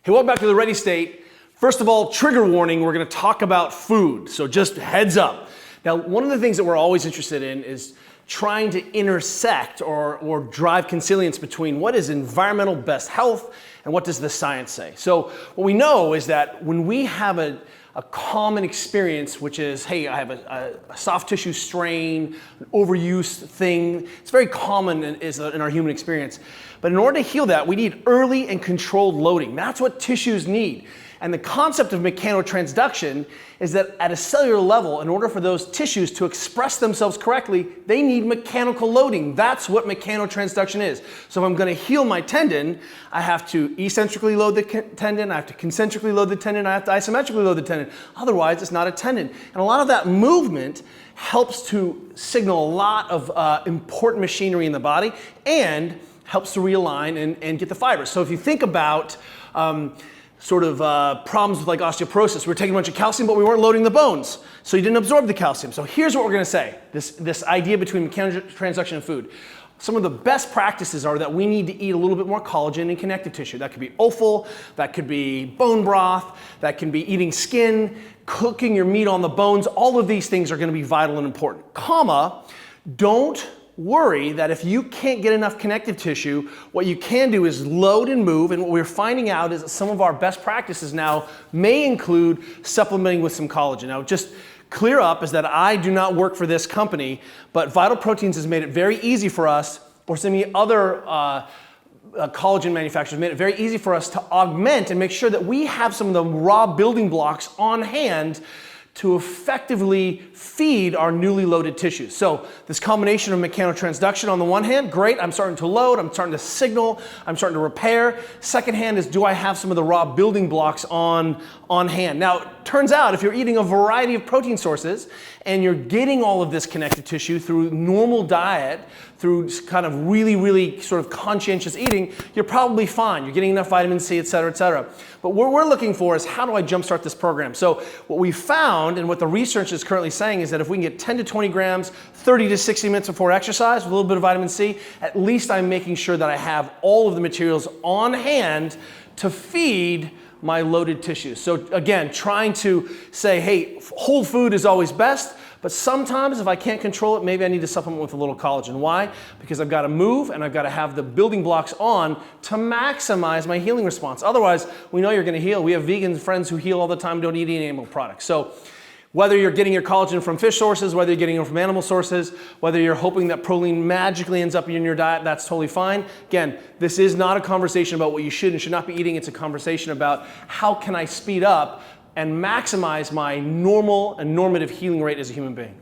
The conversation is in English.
Hey, welcome back to the Ready State. First of all, trigger warning, we're going to talk about food, so just heads up. Now, one of the things that we're always interested in is trying to intersect or drive consilience between what is environmental best health and what does the science say. So what we know is that when we have a common experience, which is, hey, I have a soft tissue strain, an overuse thing. It's very common in our human experience. But in order to heal that, we need early and controlled loading. That's what tissues need. And the concept of mechanotransduction is that at a cellular level, in order for those tissues to express themselves correctly, they need mechanical loading. That's what mechanotransduction is. So if I'm going to heal my tendon, I have to eccentrically load the tendon, I have to concentrically load the tendon, I have to isometrically load the tendon. Otherwise, it's not a tendon. And a lot of that movement helps to signal a lot of important machinery in the body and helps to realign and get the fibers. So if you think about problems with like osteoporosis. We were taking a bunch of calcium, but we weren't loading the bones. So you didn't absorb the calcium. So here's what we're going to say, this idea between mechanotransduction and food. Some of the best practices are that we need to eat a little bit more collagen and connective tissue. That could be offal, that could be bone broth, that can be eating skin, cooking your meat on the bones. All of these things are going to be vital and important. Don't worry that if you can't get enough connective tissue, what you can do is load and move, and what we're finding out is that some of our best practices now may include supplementing with some collagen. Now, just clear up is that I do not work for this company, but Vital Proteins has made it very easy for us, or some of the other collagen manufacturers made it very easy for us to augment and make sure that we have some of the raw building blocks on hand to effectively feed our newly loaded tissues. So this combination of mechanotransduction on the one hand, great, I'm starting to load, I'm starting to signal, I'm starting to repair. Second hand is, do I have some of the raw building blocks on hand? Now, it turns out if you're eating a variety of protein sources and you're getting all of this connective tissue through normal diet, through kind of really sort of conscientious eating, you're probably fine. You're getting enough vitamin C, et cetera, et cetera. But what we're looking for is, how do I jumpstart this program? So what we found, and what the research is currently saying, is that if we can get 10 to 20 grams, 30 to 60 minutes before exercise with a little bit of vitamin C, at least I'm making sure that I have all of the materials on hand to feed my loaded tissues. So again, trying to say, hey, whole food is always best, but sometimes if I can't control it, maybe I need to supplement with a little collagen. Why? Because I've got to move and I've got to have the building blocks on to maximize my healing response. Otherwise, we know you're going to heal. We have vegan friends who heal all the time, don't eat any animal products. So whether you're getting your collagen from fish sources, whether you're getting it from animal sources, whether you're hoping that proline magically ends up in your diet, that's totally fine. Again, this is not a conversation about what you should and should not be eating. It's a conversation about how can I speed up and maximize my normal and normative healing rate as a human being.